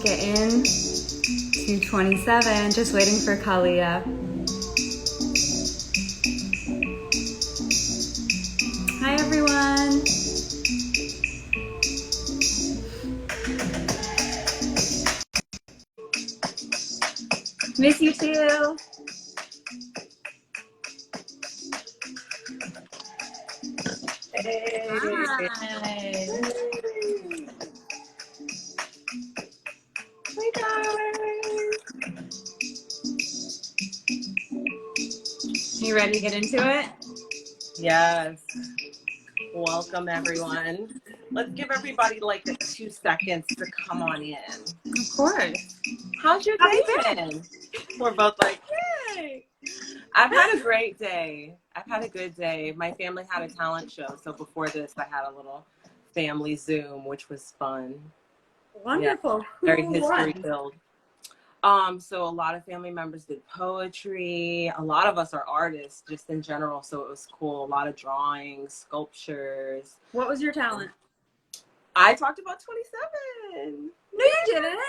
get in to 27, just waiting for Kalia. Hi everyone. Miss you too. Hey. Hi. Hey guys. You ready to get into it? Yes. Welcome everyone. Let's give everybody like 2 seconds to come on in. Of course. How's your How day you been? been? We're both like, yay. I've had a great day. I've had a good day. My family had a talent show. So before this, I had a little family Zoom, which was fun. Wonderful. Yeah, very Who history won? filled. So a lot of family members did poetry. A lot of us are artists just in general. So it was cool. A lot of drawings, sculptures. What was your talent? I talked about 27. No, you didn't.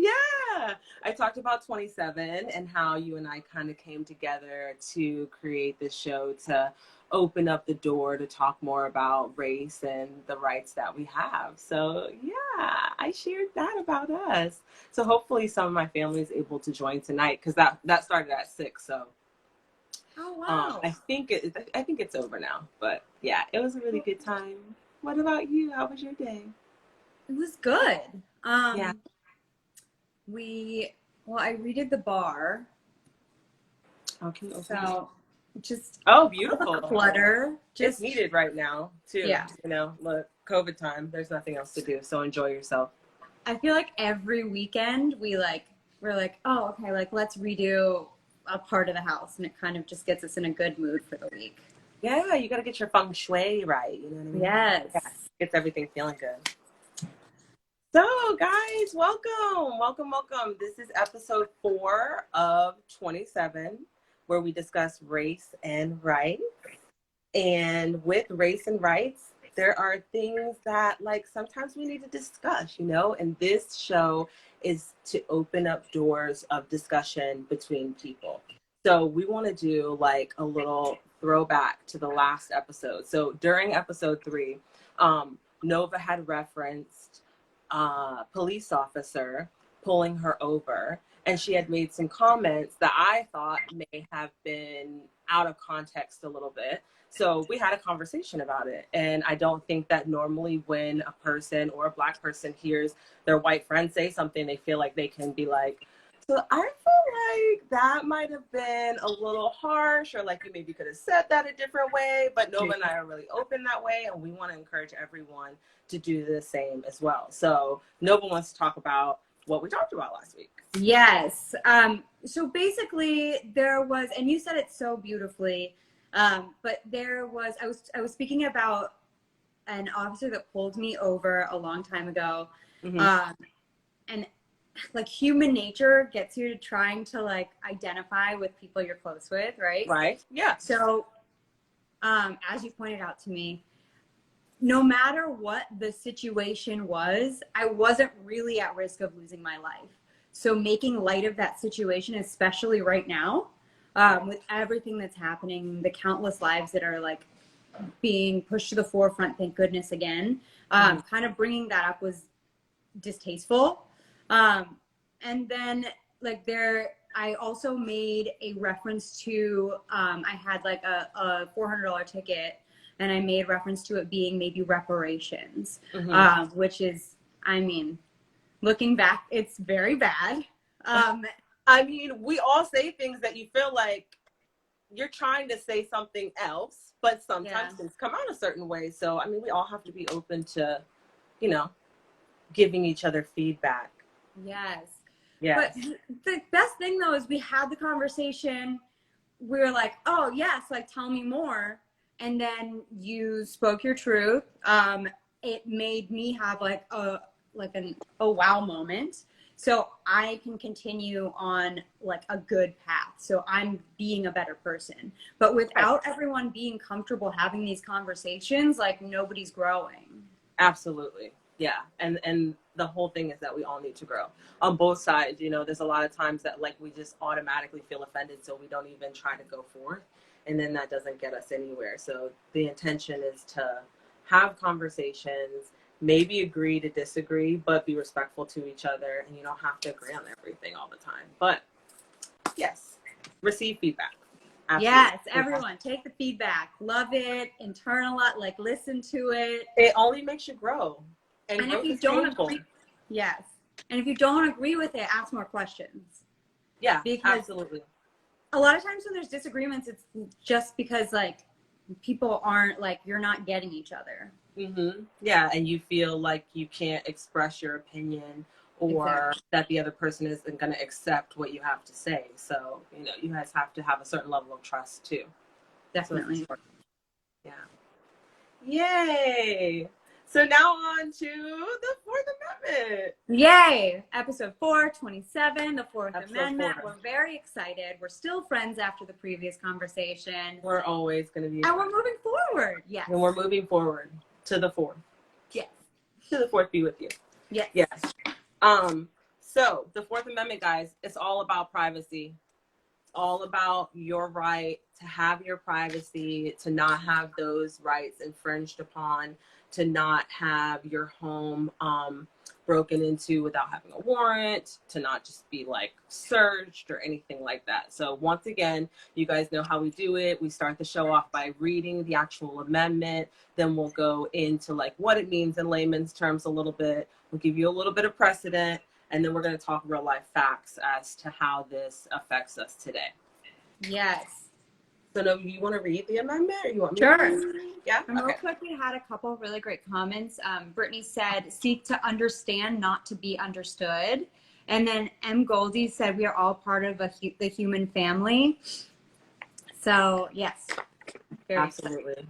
Yeah. I talked about 27 and how you and I kind of came together to create this show to open up the door to talk more about race and the rights that we have. So yeah, I shared that about us. So hopefully some of my family is able to join tonight because that started at 6. So Oh wow. I think it's over now. But yeah, it was a really good time. What about you? How was your day? It was good. Yeah. I redid the bar. Okay. So just Oh, all the beautiful. clutter. It's needed right now, too. Yeah. You know, look, COVID time, there's nothing else to do. So enjoy yourself. I feel like every weekend we're like, oh, okay, like let's redo a part of the house, and it kind of just gets us in a good mood for the week. Yeah, you got to get your feng shui right. You know what I mean? Yes. Yeah, gets everything feeling good. So, guys, welcome. This is episode 4 of 27, where we discuss race and rights. And with race and rights, there are things that like sometimes we need to discuss, you know, and this show is to open up doors of discussion between people. So we want to do like a little throwback to the last episode. So during episode 3, Nova had referenced police officer pulling her over, and she had made some comments that I thought may have been out of context a little bit. So we had a conversation about it. And I don't think that normally when a person or a Black person hears their white friend say something, they feel like they can be like, so I feel like that might have been a little harsh, or like you maybe could have said that a different way. But Nova and I are really open that way, and we want to encourage everyone to do the same as well. So Nova wants to talk about what we talked about last week. Yes. So basically there was, and you said it so beautifully, but there was, I was speaking about an officer that pulled me over a long time ago. Mm-hmm. And like human nature gets you to trying to like identify with people you're close with, right? Right. Yeah. So, as you pointed out to me, no matter what the situation was, I wasn't really at risk of losing my life. So making light of that situation, especially right now, with everything that's happening, the countless lives that are like being pushed to the forefront, thank goodness again, kind of bringing that up was distasteful. And then like I also made a reference to, I had like a $400 ticket, and I made reference to it being maybe reparations, which is, I mean, looking back, it's very bad. I mean, we all say things that you feel like you're trying to say something else, but sometimes things come out a certain way. So, I mean, we all have to be open to, you know, giving each other feedback. Yes. Yes. But the best thing though is we had the conversation. We were like, oh yes, like tell me more. And then you spoke your truth. It made me have like a wow moment. So I can continue on like a good path. So I'm being a better person. But without everyone being comfortable having these conversations, like nobody's growing. Absolutely. Yeah. And the whole thing is that we all need to grow on both sides. You know, there's a lot of times that like we just automatically feel offended, so we don't even try to go forth. And then that doesn't get us anywhere. So the intention is to have conversations, maybe agree to disagree, but be respectful to each other. And you don't have to agree on everything all the time. But yes, receive feedback. Absolutely. Yes, everyone, take the feedback. Love it, internalize, like listen to it. It only makes you grow. And if growth you is don't painful. agree, yes. And if you don't agree with it, ask more questions. Yeah, because absolutely. A lot of times when there's disagreements, it's just because like people aren't like, you're not getting each other. Mm-hmm. Yeah, and you feel like you can't express your opinion, or that the other person isn't going to accept what you have to say. So, you know, you guys have to have a certain level of trust too. Definitely. So yeah. Yay. So now on to the Fourth Amendment. Yay. Episode 4, 27, the Fourth Amendment. 4. We're very excited. We're still friends after the previous conversation. We're always going to be. And we're moving forward. Yes. And we're moving forward to the fourth. Yes. To the fourth be with you. Yes. Yes. So the Fourth Amendment, guys, it's all about privacy. It's all about your right to have your privacy, to not have those rights infringed upon, to not have your home broken into without having a warrant, to not just be like searched or anything like that. So once again, you guys know how we do it. We start the show off by reading the actual amendment. Then we'll go into like what it means in layman's terms a little bit. We'll give you a little bit of precedent, and then we're going to talk real life facts as to how this affects us today. Yes. So no, you want to read the amendment, or you want me Sure. to read? Yeah. And real quick, we had a couple of really great comments. Brittany said, seek to understand, not to be understood. And then M. Goldie said, we are all part of the human family. So, yes. Very Absolutely.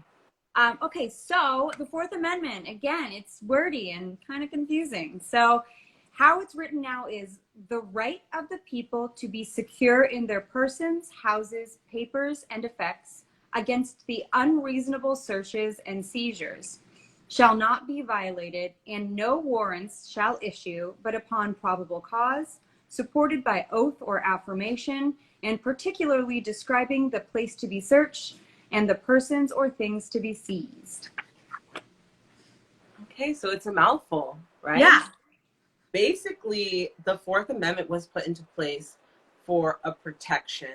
okay, so the Fourth Amendment, again, it's wordy and kind of confusing. So how it's written now is the right of the people to be secure in their persons, houses, papers, and effects against the unreasonable searches and seizures shall not be violated, and no warrants shall issue but upon probable cause, supported by oath or affirmation, and particularly describing the place to be searched and the persons or things to be seized. Okay, so it's a mouthful, right? Yeah. Basically, the Fourth Amendment was put into place for a protection.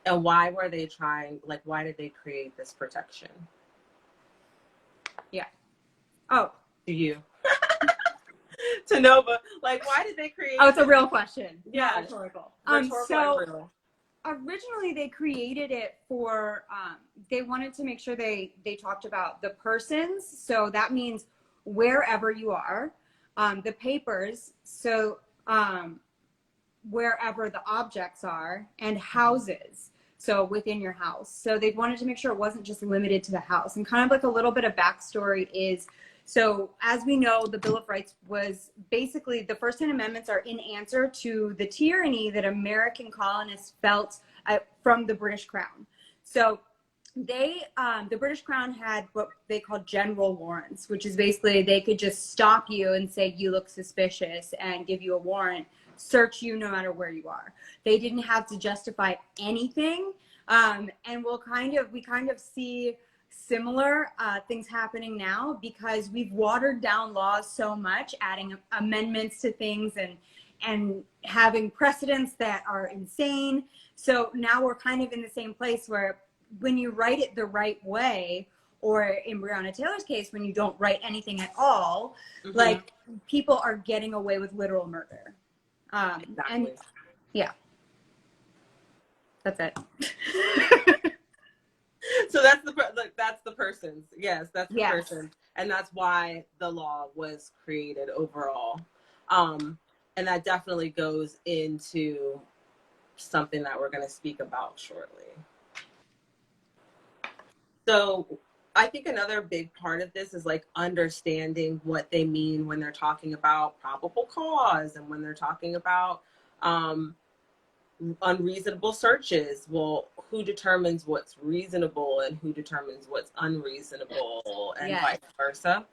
And why were they trying, like, why did they create this protection? Yeah. Oh. To you. To Nova. Like, why did they create Oh, it's a real question. Yeah. Rhetorical. Rhetorical. Originally they created it for, they wanted to make sure they talked about the persons. So that means wherever you are, the papers. So, wherever the objects are, and houses. So within your house. So they wanted to make sure it wasn't just limited to the house. And kind of like a little bit of backstory is, so as we know, the Bill of Rights was basically, the first 10 amendments are in answer to the tyranny that American colonists felt from the British Crown. So they, the British Crown had what they called general warrants, which is basically they could just stop you and say, you look suspicious, and give you a warrant, search you no matter where you are. They didn't have to justify anything. And we kind of see similar things happening now, because we've watered down laws so much, adding amendments to things and having precedents that are insane. So now we're kind of in the same place where when you write it the right way, or in Breonna Taylor's case, when you don't write anything at all, like people are getting away with literal murder. Exactly. And yeah, that's it. So that's the persons. Yes, that's the Yes. person. And that's why the law was created overall. And that definitely goes into something that we're going to speak about shortly. So I think another big part of this is like understanding what they mean when they're talking about probable cause, and when they're talking about unreasonable searches. Well, who determines what's reasonable and who determines what's unreasonable, and vice versa.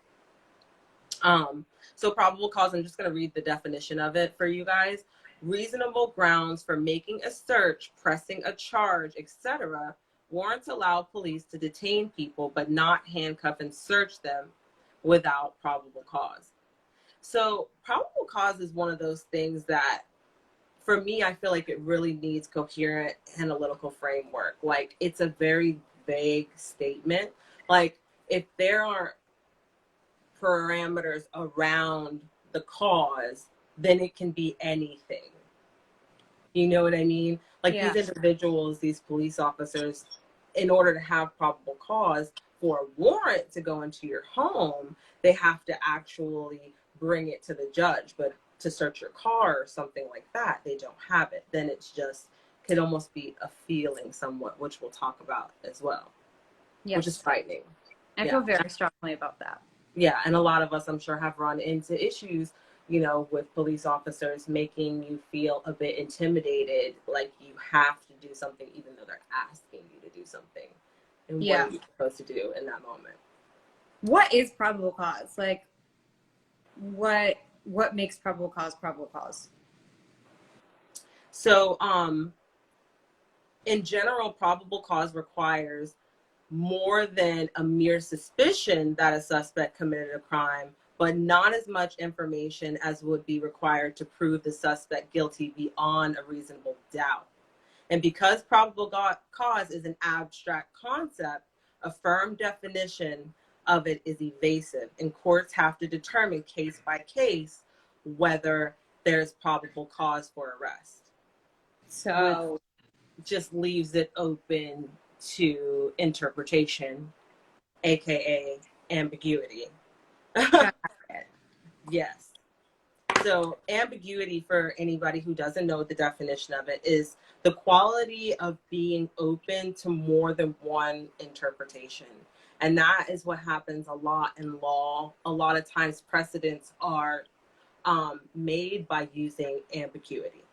So probable cause, I'm just going to read the definition of it for you guys. Reasonable grounds for making a search, pressing a charge, etc. Warrants allow police to detain people but not handcuff and search them without probable cause. So probable cause is one of those things that, for me, I feel like it really needs coherent analytical framework. Like, it's a very vague statement. Like, if there aren't parameters around the cause, then it can be anything. You know what I mean? Like, Yeah. these individuals, these police officers, in order to have probable cause for a warrant to go into your home, they have to actually bring it to the judge. But to search your car or something like that, they don't have it. Then it's just, could almost be a feeling somewhat, which we'll talk about as well. Yes. Which is frightening. I feel very strongly about that. Yeah, and a lot of us, I'm sure, have run into issues, you know, with police officers making you feel a bit intimidated, like you have to do something even though they're asking you to do something. And what are you supposed to do in that moment? What is probable cause? Like, what makes probable cause probable cause? So, in general, probable cause requires more than a mere suspicion that a suspect committed a crime, but not as much information as would be required to prove the suspect guilty beyond a reasonable doubt. And because probable cause is an abstract concept, a firm definition of it is evasive, and courts have to determine case by case whether there's probable cause for arrest. So which just leaves it open to interpretation, aka ambiguity. Yes. So ambiguity, for anybody who doesn't know the definition of it, is the quality of being open to more than one interpretation. And that is what happens a lot in law. A lot of times precedents are made by using ambiguity.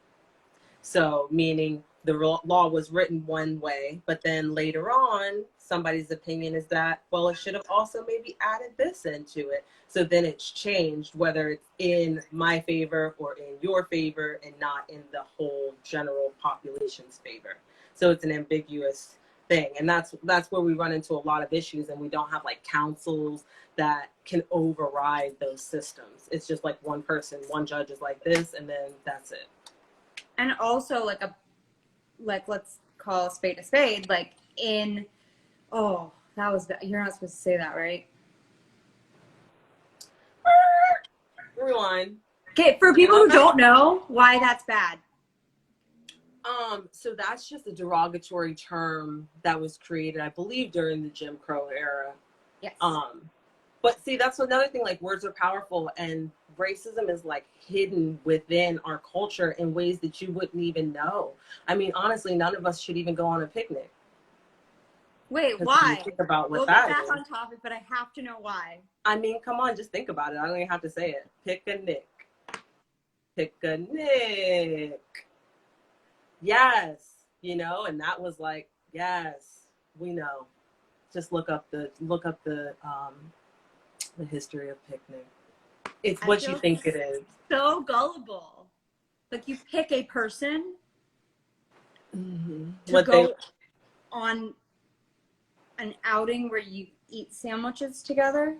So meaning the law was written one way, but then later on, somebody's opinion is that, well, it should have also maybe added this into it. So then it's changed, whether it's in my favor or in your favor and not in the whole general population's favor. So it's an ambiguous thing. And that's where we run into a lot of issues, and we don't have like councils that can override those systems. It's just like one person, one judge is like this, and then that's it. And also let's call a spade, like in, you're not supposed to say that, right? Rewind. Okay, for people who don't know why that's bad. So that's just a derogatory term that was created, I believe, during the Jim Crow era. Yes. But see, that's another thing, like words are powerful, and racism is like hidden within our culture in ways that you wouldn't even know. I mean, honestly, none of us should even go on a picnic. Wait, why? Think about what we'll that get back is. on topic, but I have to know why. I mean, come on, just think about it. I don't even have to say it. Picnic. Picnic. Yes. You know, and that was like, yes, we know. Just look up the history of picnic. It's what you think it is. So gullible. Like, you pick a person to go on an outing where you eat sandwiches together.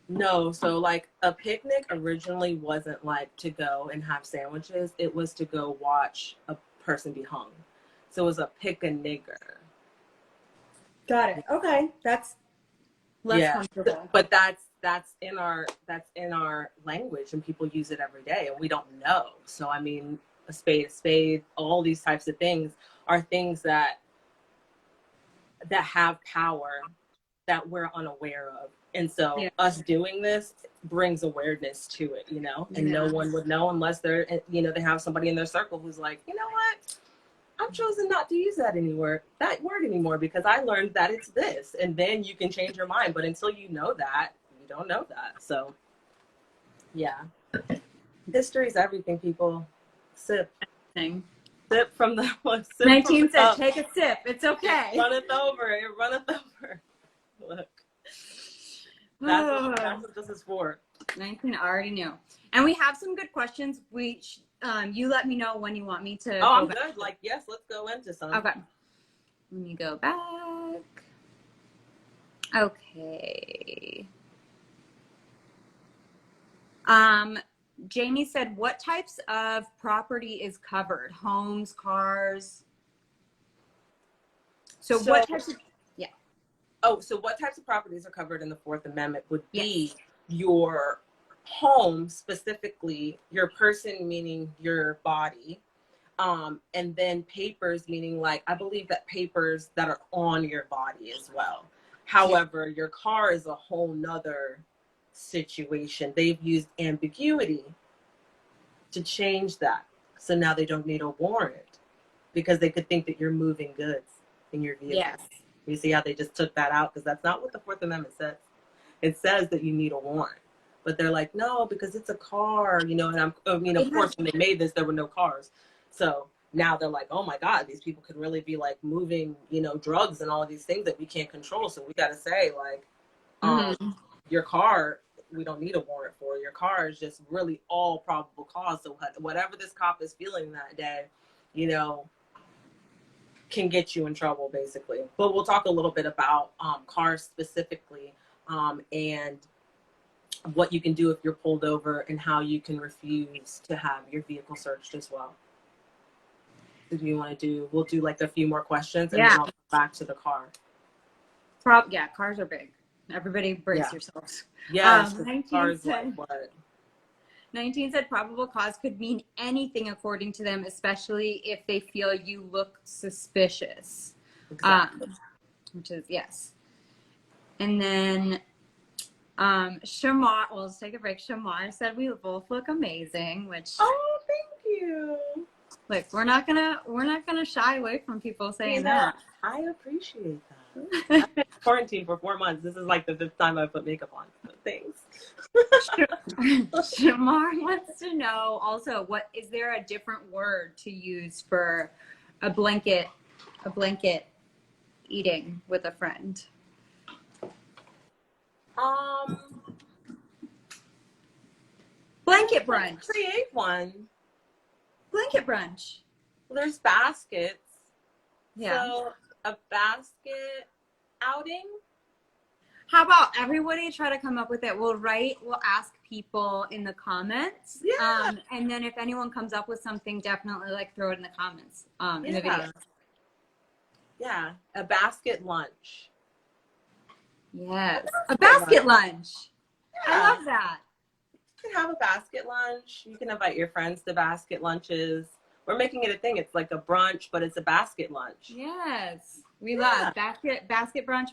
No, so like a picnic originally wasn't like to go and have sandwiches. It was to go watch a person be hung. So it was a pick-a-nigger. Got it. Okay, that's less comfortable. But that's in our language, and people use it every day, and we don't know. So I mean, a spade, all these types of things are things that have power that we're unaware of. And so us doing this brings awareness to it, you know, and no one would know unless they're, you know, they have somebody in their circle who's like, you know what, I'm choosing not to use that word anymore because I learned that it's this, and then you can change your mind. But until you know that, you don't know that. So yeah, history is everything, people. Sip from the 19 said, take a sip. It's okay. It runneth over. Look. That's what this is for. 19 I already knew. And we have some good questions. You let me know when you want me to Oh, go I'm back. good. Like, yes, let's go into some. Okay. Let me go back. Okay. Jamie said, what types of property is covered? Homes, cars? So what types of, yeah. Oh, so what types of properties are covered in the Fourth Amendment would be Yes. your home, specifically your person, meaning your body, and then papers, meaning like, I believe that papers that are on your body as well. However, your car is a whole nother situation. They've used ambiguity to change that. So now they don't need a warrant because they could think that you're moving goods in your vehicle. Yes. You see how they just took that out? Because that's not what the Fourth Amendment says. It says that you need a warrant. But they're like, no, because it's a car, you know, and of course, when they made this, there were no cars. So now they're like, oh my God, these people could really be like moving, drugs and all of these things that we can't control. So we got to say, like, your car, we don't need a warrant for. Your car is just really all probable cause. So whatever this cop is feeling that day, can get you in trouble, basically. But we'll talk a little bit about cars specifically, and what you can do if you're pulled over and how you can refuse to have your vehicle searched as well. If you want to we'll do like a few more questions and then I'll go back to the car. Cars are big. Everybody brace yourselves. Yes, 19 said, 19 said probable cause could mean anything according to them, especially if they feel you look suspicious. Exactly. Which is, yes. And then Shamar, well, let's take a break. Shamar said we both look amazing, which, oh, thank you. Look, we're not gonna shy away from people saying that. I appreciate that. I've been quarantined for 4 months. This is like the 5th time I put makeup on. So thanks. Shamar wants to know also, is there a different word to use for a blanket eating with a friend? Blanket brunch. Let's create one. Blanket brunch. Well, there's baskets. Yeah. So a basket outing. How about everybody try to come up with it? We'll ask people in the comments. Yeah. And then if anyone comes up with something, definitely like throw it in the comments in the video. Yeah. A basket lunch. Yes. A basket lunch. Yeah. I love that. You can have a basket lunch. You can invite your friends to basket lunches. We're making it a thing. It's like a brunch, but it's a basket lunch. Yes. We love basket brunch,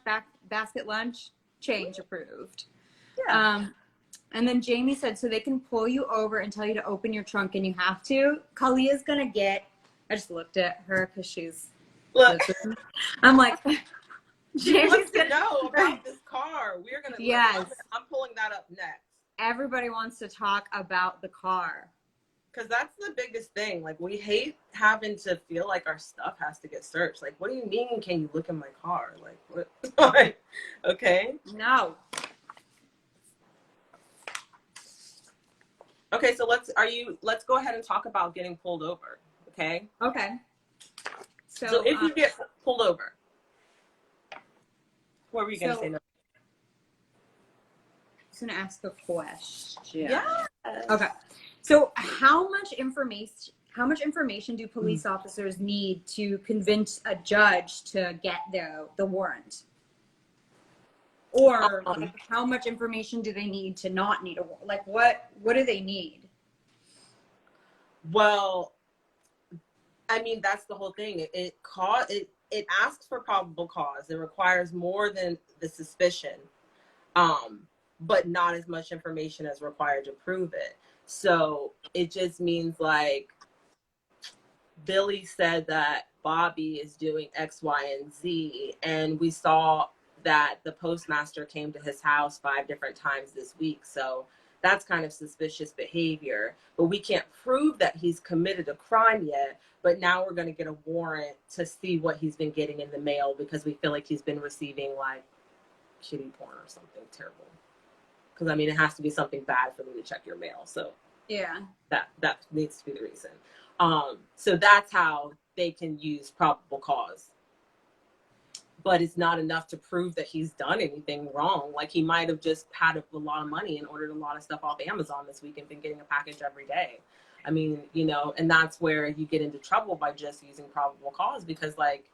basket lunch, change approved. Yeah. And then Jamie said, so they can pull you over and tell you to open your trunk and you have to. Kalia's going to I just looked at her because she's, I'm like, Jamie's going to know about this car. We're going to, yes. I'm pulling that up next. Everybody wants to talk about the car. Because that's the biggest thing. Like, we hate having to feel like our stuff has to get searched. Like, what do you mean, can you look in my car? Like, what? Okay. No. Okay, so let's go ahead and talk about getting pulled over. Okay. Okay. So if you get pulled over, what were you going to say? No? I was going to ask a question. Yeah. Okay. So how much information do police officers need to convince a judge to get the warrant? Or like, how much information do they need to not need a warrant? Like, what do they need? Well, I mean, that's the whole thing. It asks for probable cause. It requires more than the suspicion, but not as much information as required to prove it. So it just means like Billy said that Bobby is doing X, Y, and Z. And we saw that the postmaster came to his house 5 different times this week. So that's kind of suspicious behavior. But we can't prove that he's committed a crime yet. But now we're going to get a warrant to see what he's been getting in the mail because we feel like he's been receiving like shitty porn or something terrible. Because I mean, it has to be something bad for me to check your mail. So Yeah. that needs to be the reason. So that's how they can use probable cause. But it's not enough to prove that he's done anything wrong. Like, he might have just had a lot of money and ordered a lot of stuff off Amazon this week and been getting a package every day. I mean, you know, and that's where you get into trouble by just using probable cause, because like,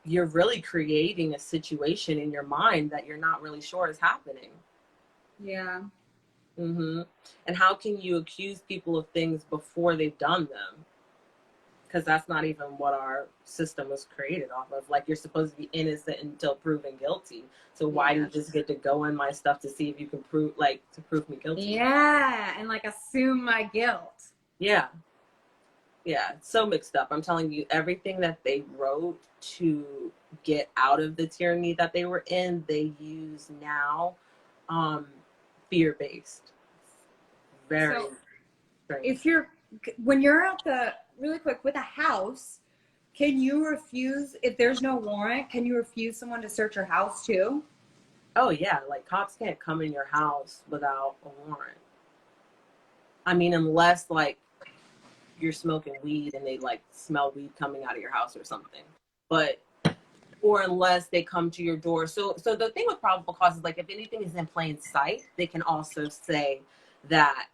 you're really creating a situation in your mind that you're not really sure is happening. Yeah. Mm-hmm. And how can you accuse people of things before they've done them? Because that's not even what our system was created off of. Like, you're supposed to be innocent until proven guilty. So why do you just get to go in my stuff to see if you can prove, like, to prove me guilty? Yeah, and like assume my guilt. Yeah. Yeah, it's so mixed up. I'm telling you, everything that they wrote to get out of the tyranny that they were in, they use now, fear-based. Very So strange. when you're at the, really quick, with a house, can you refuse, if there's no warrant, can you refuse someone to search your house too? Oh yeah, like, cops can't come in your house without a warrant. I mean, unless like you're smoking weed and they like smell weed coming out of your house or something. But or unless they come to your door. So the thing with probable cause is, like, if anything is in plain sight, they can also say that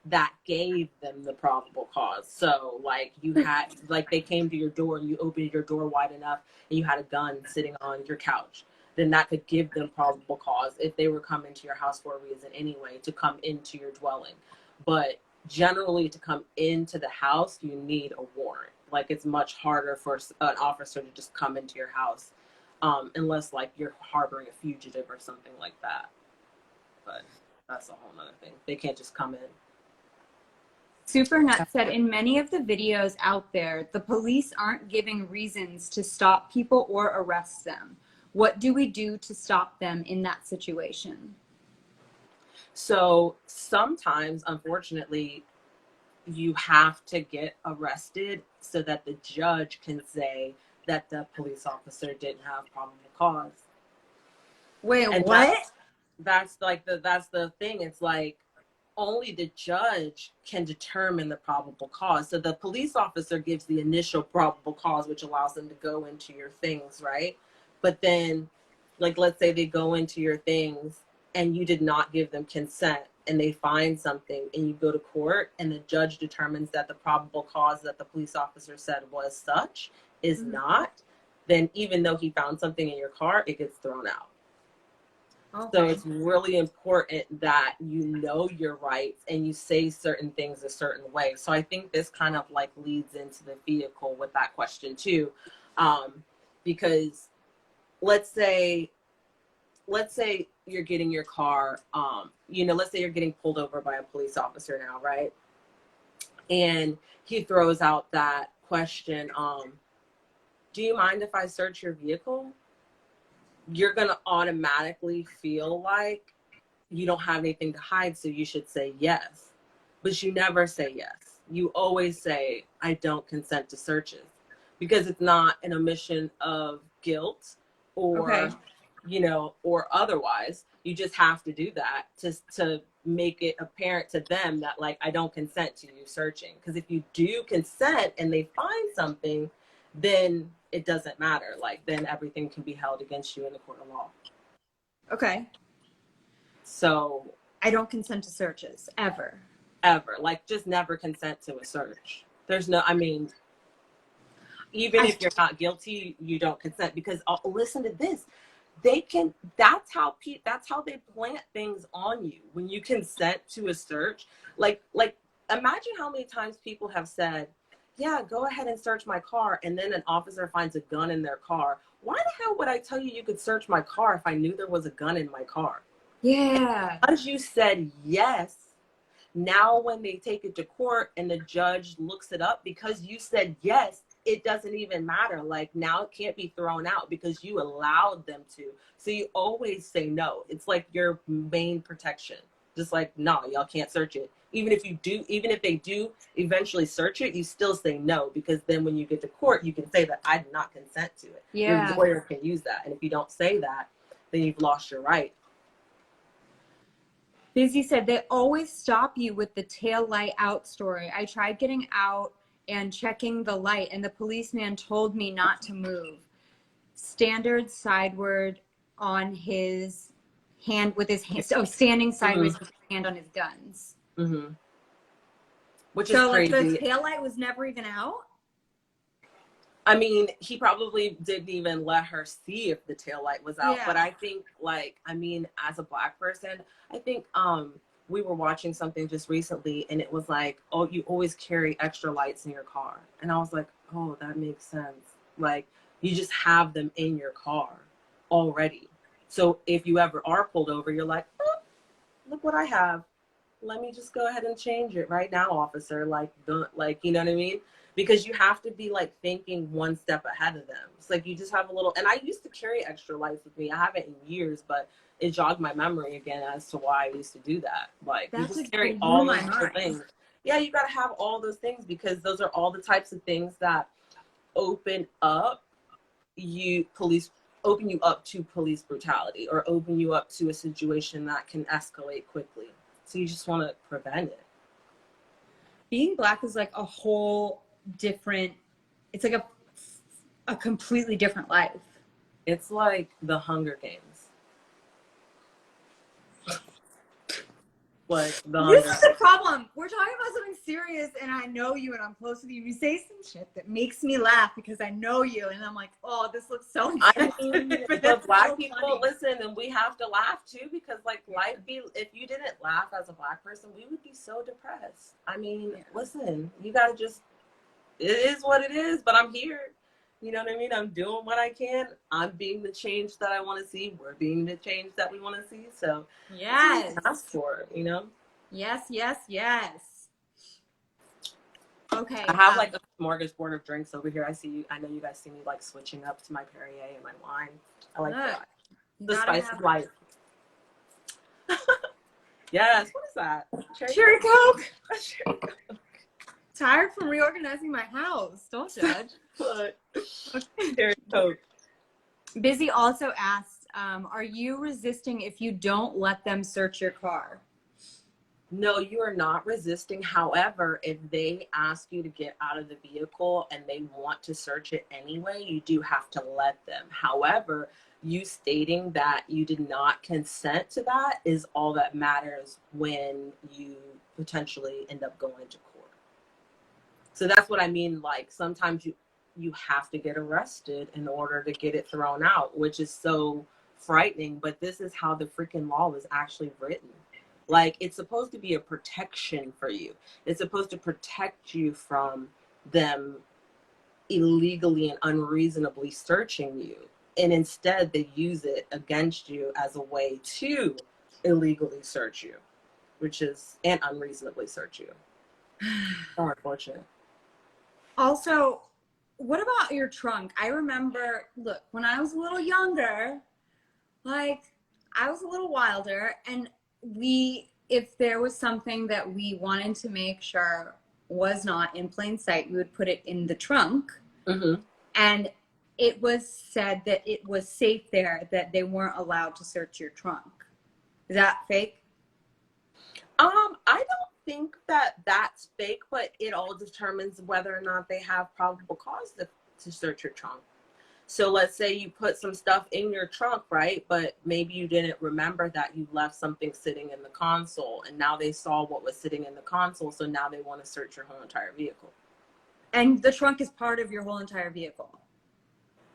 that gave them the probable cause. So like, you had, like, they came to your door and you opened your door wide enough and you had a gun sitting on your couch, then that could give them probable cause if they were coming to your house for a reason anyway, to come into your dwelling. But generally, to come into the house, you need a warrant. Like, it's much harder for an officer to just come into your house, unless like you're harboring a fugitive or something like that. But that's a whole nother thing. They can't just come in. Supernut said, in many of the videos out there, the police aren't giving reasons to stop people or arrest them. What do we do to stop them in that situation? So sometimes, unfortunately, you have to get arrested so that the judge can say that the police officer didn't have probable cause. Wait, And what? that's the thing. It's like, only the judge can determine the probable cause. So the police officer gives the initial probable cause, which allows them to go into your things, right? But then, like, let's say they go into your things and you did not give them consent and they find something and you go to court and the judge determines that the probable cause that the police officer said was such is not, then even though he found something in your car, it gets thrown out. Okay. So it's really important that you know your rights and you say certain things a certain way. So I think this kind of like leads into the vehicle with that question too. Because let's say you're getting your car, let's say you're getting pulled over by a police officer now, right? And he throws out that question, do you mind if I search your vehicle? You're going to automatically feel like you don't have anything to hide, so you should say yes. But you never say yes. You always say, I don't consent to searches, because it's not an omission of guilt or, or otherwise. You just have to do that to make it apparent to them that, like, I don't consent to you searching. Because if you do consent and they find something, then it doesn't matter. Like, then everything can be held against you in the court of law. Okay. So I don't consent to searches ever. Like, just never consent to a search. There's no, I mean, even if you're not guilty, you don't consent, because listen to this. They can, that's how they plant things on you. When you consent to a search, like imagine how many times people have said, yeah, go ahead and search my car, and then an officer finds a gun in their car. Why the hell would I tell you could search my car if I knew there was a gun in my car? Yeah. Because you said yes, now when they take it to court and the judge looks it up, because you said yes, it doesn't even matter. Like, now it can't be thrown out because you allowed them to. So you always say no. It's like your main protection. Just like, no, y'all can't search it. Even if they do eventually search it, you still say no, because then when you get to court, you can say that I did not consent to it. Yeah. Your lawyer can use that. And if you don't say that, then you've lost your right. Busy said they always stop you with the tail light out story. I tried getting out and checking the light, and the policeman told me not to move. Standard sideward on his hand with his hand. So standing sideways with his hand on his guns. Mm-hmm. Which is So like crazy. the tail light was never even out? I mean, he probably didn't even let her see if the tail light was out. Yeah. But I think, like, I mean, as a Black person, I think we were watching something just recently, and it was like, oh, you always carry extra lights in your car. And I was like, oh, that makes sense. Like, you just have them in your car already. So if you ever are pulled over, you're like, oh, look what I have. Let me just go ahead and change it right now, officer. Like, you know what I mean? Because you have to be like thinking one step ahead of them. It's like you just have a little, and I used to carry extra lights with me. I haven't in years, but it jogged my memory again as to why I used to do that. Like, you just carry all those things. Yeah, you got to have all those things because those are all the types of things that open up open you up to police brutality or open you up to a situation that can escalate quickly. So you just want to prevent it. Being Black is like a whole different, it's like a completely different life. It's like the Hunger Games. Like this is the problem. We're talking about something serious, and I know you, and I'm close with you. You say some shit that makes me laugh because I know you, and I'm like, oh, this looks so. I mean, but Black people listen, and we have to laugh too because, like, if you didn't laugh as a Black person, we would be so depressed. I mean, listen, you gotta just. It is what it is, but I'm here. You know what I mean? I'm doing what I can. I'm being the change that I want to see. We're being the change that we want to see. So yes, ask for it, you know? Yes. Okay. I have like a smorgasbord of drinks over here. I know you guys see me like switching up to my Perrier and my wine. I like that. The spice of life. Yes. What is that? Cherry Coke. Cherry Coke. Tired from reorganizing my house. Don't judge. Cherry Coke. Busy also asked, are you resisting if you don't let them search your car? No, you are not resisting. However, if they ask you to get out of the vehicle and they want to search it anyway, you do have to let them. However, you stating that you did not consent to that is all that matters when you potentially end up going to court. So that's what I mean. Like, sometimes you have to get arrested in order to get it thrown out, which is so frightening. But this is how the freaking law was actually written. Like, it's supposed to be a protection for you. It's supposed to protect you from them illegally and unreasonably searching you. And instead, they use it against you as a way to illegally search you, and unreasonably search you. So unfortunate. Also, what about your trunk? I remember, look, when I was a little younger, like, I was a little wilder, and if there was something that we wanted to make sure was not in plain sight, we would put it in the trunk. Mm-hmm. And it was said that it was safe there, that they weren't allowed to search your trunk. Is that fake? I don't think that that's fake, but it all determines whether or not they have probable cause to search your trunk. So let's say you put some stuff in your trunk, right? But maybe you didn't remember that you left something sitting in the console, and now they saw what was sitting in the console, so now they want to search your whole entire vehicle. And the trunk is part of your whole entire vehicle.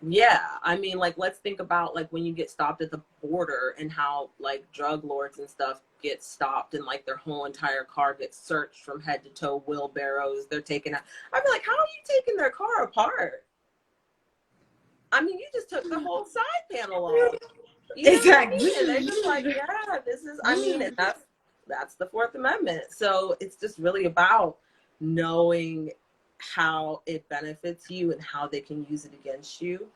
Yeah, I mean, like, let's think about like when you get stopped at the border and how like drug lords and stuff get stopped and like their whole entire car gets searched from head to toe, wheelbarrows, they're taken out. I'd be like, how are you taking their car apart? I mean, you just took the whole side panel off. You know exactly. What I mean? And they're just like, yeah, this is, I mean, and that's the Fourth Amendment. So it's just really about knowing how it benefits you and how they can use it against you,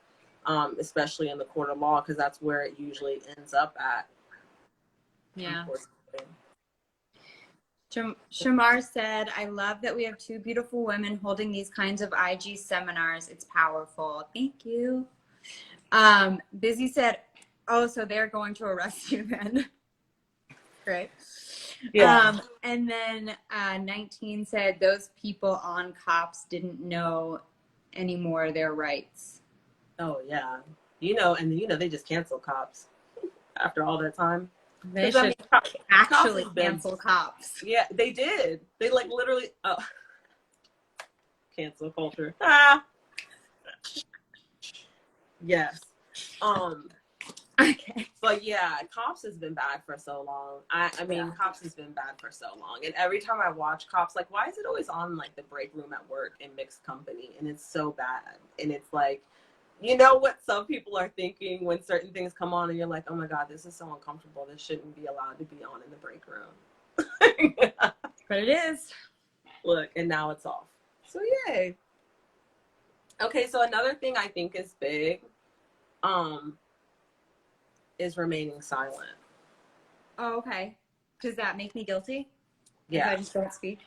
especially in the court of law, because that's where it usually ends up at. Yeah. Shamar said, I love that we have two beautiful women holding these kinds of IG seminars. It's powerful. Thank you. Busy said, oh, so they're going to arrest you then. Great. Yeah. And then 19 said those people on cops didn't know any more of their rights. Oh yeah. You know, and you know they just cancel cops after all that time. They Because I should mean, cops actually has been, cancel cops. yeah, they did. They like literally, cancel culture. Ah, yes. Um, Okay. but yeah, cops has been bad for so long. I mean, Yeah. cops has been bad for so long. And every time I watch cops, like, why is it always on like the break room at work in mixed company? And it's so bad. And it's like, you know what some people are thinking when certain things come on, and you're like, oh my God, this is so uncomfortable. This shouldn't be allowed to be on in the break room. But it is. Look, and now it's off. So yay. Okay, so another thing I think is big, um, is remaining silent. Oh, okay. Does that make me guilty if I Yes. just don't speak?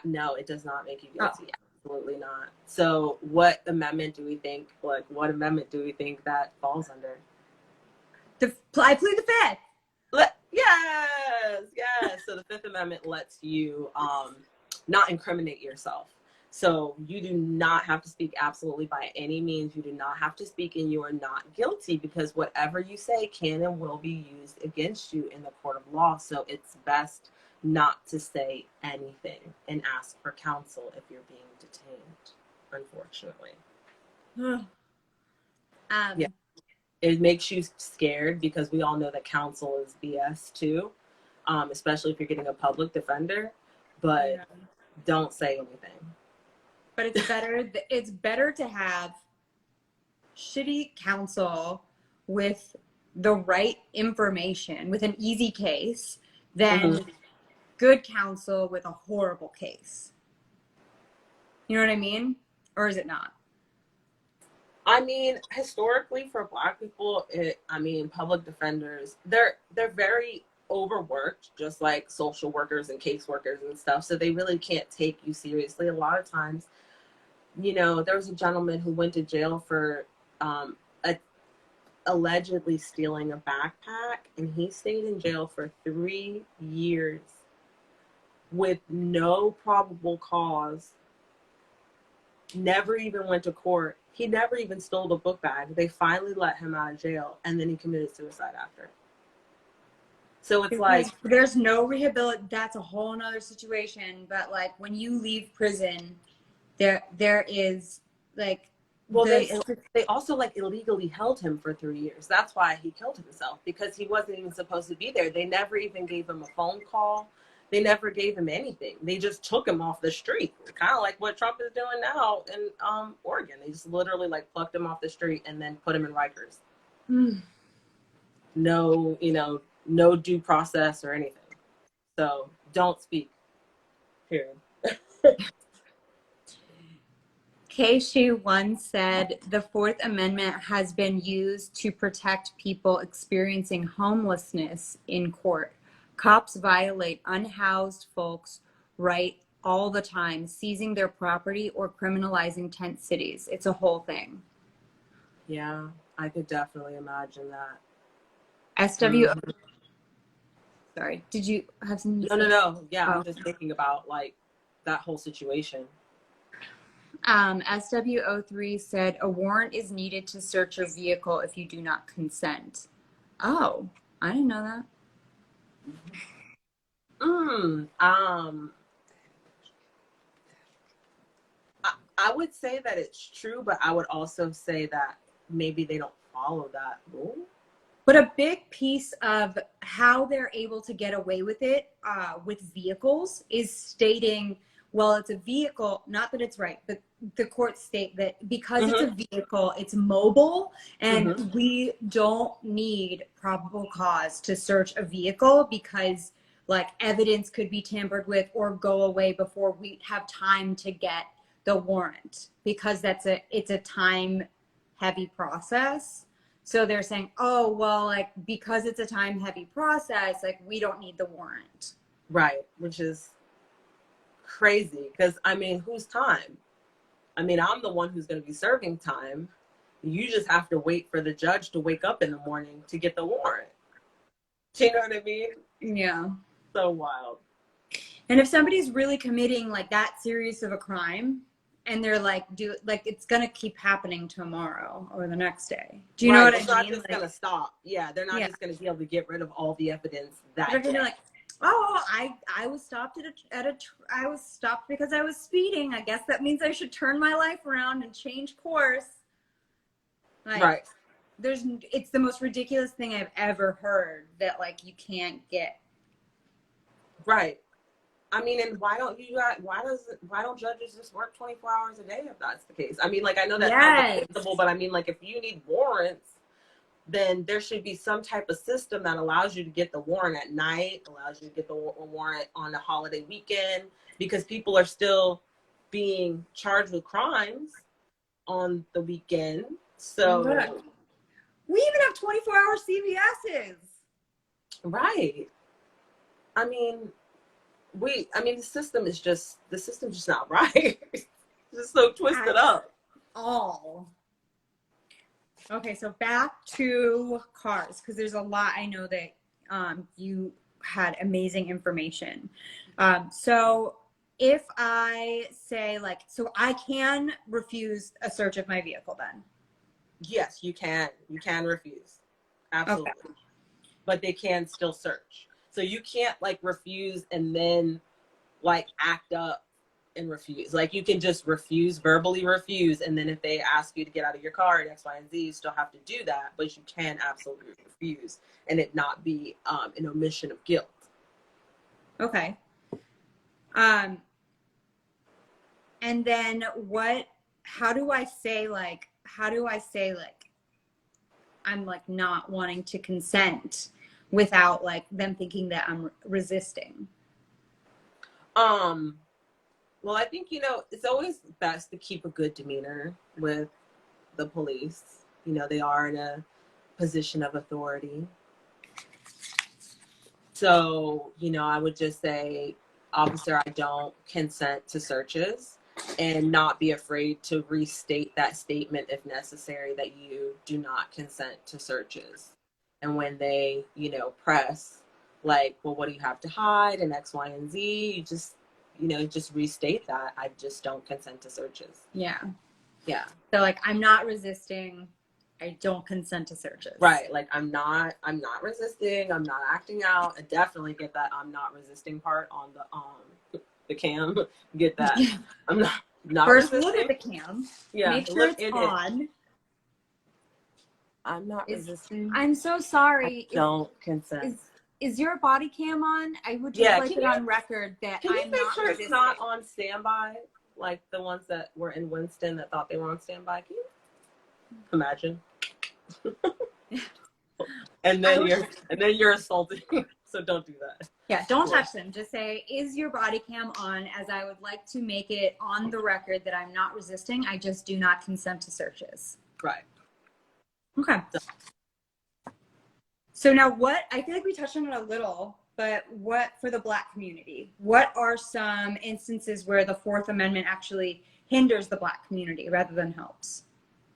No, it does not make you Oh, guilty. Absolutely not. So what amendment do we think, what amendment do we think that falls under? I plead the fifth. Yes. So the Fifth Amendment lets you not incriminate yourself. So you do not have to speak absolutely by any means. You do not have to speak, and you are not guilty, because whatever you say can and will be used against you in the court of law. So it's best not to say anything and ask for counsel if you're being detained, unfortunately. Yeah. um, It makes you scared because we all know that counsel is BS too, especially if you're getting a public defender. But yeah. don't say anything. But it's better. It's better to have shitty counsel with the right information with an easy case than Mm-hmm. good counsel with a horrible case. You know what I mean? Or is it not? I mean, historically for Black people, public defenders, they're very overworked, just like social workers and caseworkers and stuff. So they really can't take you seriously. A lot of times, there was a gentleman who went to jail for um, a, allegedly stealing a backpack, and he stayed in jail for 3 years with no probable cause. Never even went to court. He never even stole the book bag. They finally let him out of jail, and then he committed suicide after. So it's like, Because there's no rehabilitation. That's a whole nother situation. But like when you leave prison, there is like well, the they also like illegally held him for 3 years. That's why he killed himself, because he wasn't even supposed to be there. They never even gave him a phone call. They never gave him anything. They just took him off the street, kind of like what Trump is doing now in Oregon. They just literally like plucked him off the street and then put him in Rikers. No, no due process or anything. So don't speak. Period. Keisha once said the Fourth Amendment has been used to protect people experiencing homelessness in court. Cops violate unhoused folks' right all the time, seizing their property or criminalizing tent cities. It's a whole thing. Yeah, I could definitely imagine that. SW, sorry, did you have something to say? No. Yeah, Oh. I'm just thinking about like that whole situation. SW03 said a warrant is needed to search a vehicle if you do not consent. Oh, I didn't know that. I would say that it's true, but I would also say that maybe they don't follow that rule. But a big piece of how they're able to get away with it with vehicles is stating, well, it's a vehicle, not that it's right, but the courts state that because it's a vehicle, it's mobile, and we don't need probable cause to search a vehicle because like evidence could be tampered with or go away before we have time to get the warrant, because it's a time heavy process. So they're saying, oh, well, like, because it's a time heavy process, like, we don't need the warrant. Right, which is crazy because, whose time? I'm the one who's going to be serving time. You just have to wait for the judge to wake up in the morning to get the warrant. Do you know what I mean? Yeah. So wild. And if somebody's really committing like that serious of a crime, and they're like, it's gonna keep happening tomorrow or the next day. Do you know Right. what I It's not mean? just gonna stop. Yeah, they're not Yeah. just gonna be able to get rid of all the evidence that They're gonna day. be like, oh, I was stopped I was stopped because I was speeding. I guess that means I should turn my life around and change course. Like, Right. it's the most ridiculous thing I've ever heard that like you can't get. Right. I mean, and why don't judges just work 24 hours a day if that's the case? I mean, like, I know that sounds unreasonable, but I mean, like, if you need warrants, then there should be some type of system that allows you to get the warrant at night, allows you to get the warrant on a holiday weekend, because people are still being charged with crimes on the weekend. So, Look, we even have 24-hour CVS's. right. I mean, the system is just not right. It's just so twisted up. All. Okay, so back to cars, because there's a lot I know that you had amazing information. So if I say like, so I can refuse a search of my vehicle then? Yes, you can. You can refuse. Absolutely. Okay. But they can still search. So you can't like refuse and then like act up and refuse. Like you can just verbally refuse, and then if they ask you to get out of your car and X, Y, and Z, you still have to do that, but you can absolutely refuse and it not be an omission of guilt. Okay. And then how do I say I'm like not wanting to consent without like them thinking that I'm resisting? Well, I think, it's always best to keep a good demeanor with the police. They are in a position of authority. So, I would just say, officer, I don't consent to searches, and not be afraid to restate that statement if necessary, that you do not consent to searches. And when they, press like, well, what do you have to hide, and X, Y, and Z, you just restate that I just don't consent to searches. Yeah. Yeah. So like, I'm not resisting. I don't consent to searches. Right. Like I'm not resisting. I'm not acting out. I definitely get that I'm not resisting part on the cam. Get that. Yeah. I'm not First resisting. look at the cam. Yeah. Make sure it's on. I'm not resisting. I'm so sorry. I don't consent. Is your body cam on? I would just like it on record that I'm not resisting. Can you make sure it's not on standby? Like the ones that were in Winston that thought they were on standby. Can you imagine? and then you're assaulting. So don't do that. Yeah, don't touch them. Just say, is your body cam on? As I would like to make it on the record that I'm not resisting. I just do not consent to searches. Right. Okay. So now I feel like we touched on it a little, but what for the Black community? What are some instances where the Fourth Amendment actually hinders the Black community rather than helps?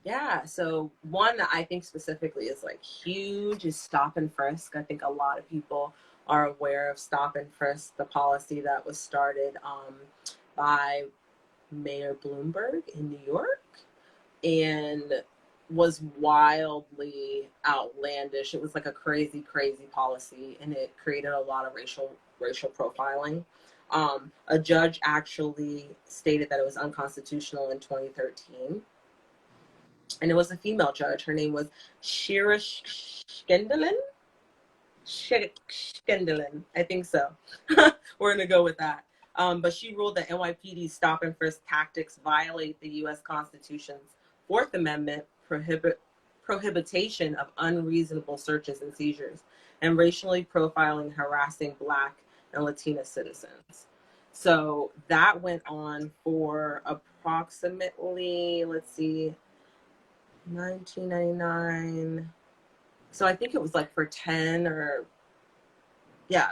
Yeah, so one that I think specifically is like huge is stop and frisk. I think a lot of people are aware of stop and frisk, the policy that was started by Mayor Bloomberg in New York, and was wildly outlandish. It was like a crazy, crazy policy, and it created a lot of racial profiling. A judge actually stated that it was unconstitutional in 2013. And it was a female judge. Her name was Shira Skendelin. I think so. We're going to go with that. But she ruled that NYPD's stop and frisk tactics violate the U.S. Constitution's Fourth Amendment prohibition of unreasonable searches and seizures, and racially profiling, harassing Black and Latina citizens. So that went on for approximately, 1999. So I think it was like for